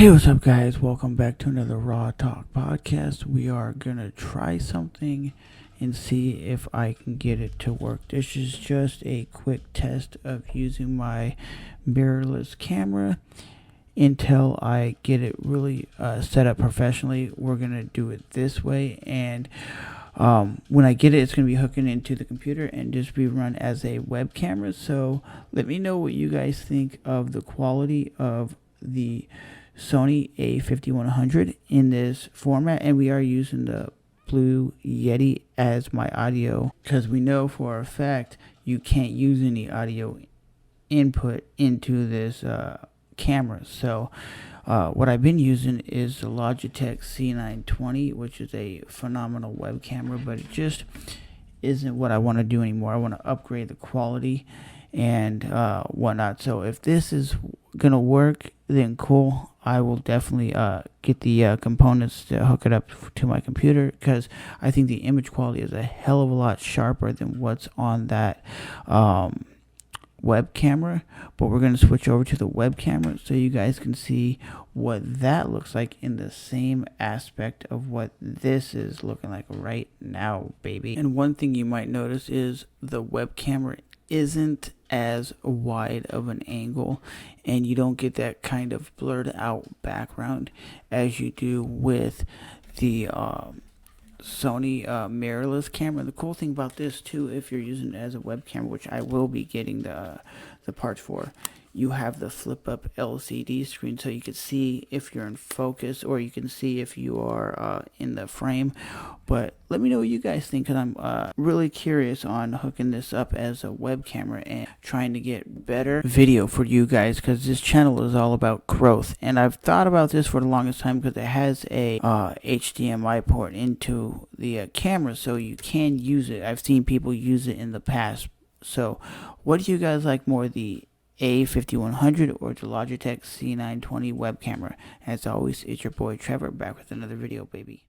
Hey, what's up, guys? Welcome back to another Raw Talk podcast. We are gonna try something and see if I can get it to work. This is just a quick test of using my mirrorless camera. Until I get it really set up professionally, we're gonna do it this way. And when I get it, it's going to be hooking into the computer and just be run as a web camera. So let me know what you guys think of the quality of the Sony a5100 in this format. And we are using the Blue Yeti as my audio, because we know for a fact you can't use any audio input into this camera. So what I've been using is the Logitech c920, which is a phenomenal web camera, but it just isn't what I want to do anymore. I want to upgrade the quality and whatnot. So if this is gonna work, then cool. I will definitely get the components to hook it up to my computer, because I think the image quality is a hell of a lot sharper than what's on that web camera. But we're going to switch over to the web camera so you guys can see what that looks like in the same aspect of what this is looking like right now, baby. And one thing you might notice is the web camera isn't as wide of an angle, and you don't get that kind of blurred out background as you do with the Sony mirrorless camera. The cool thing about this too, if you're using it as a web camera, which I will be getting the parts for, you have the flip up LCD screen, so you can see if you're in focus, or you can see if you are in the frame. But let me know what you guys think, because I'm really curious on hooking this up as a web camera and trying to get better video for you guys, because this channel is all about growth. And I've thought about this for the longest time, because it has a HDMI port into the camera, so you can use it. I've seen people use it in the past. So what do you guys like more, the a5100 or the Logitech c920 web camera? As always, it's your boy Trevor, back with another video, baby.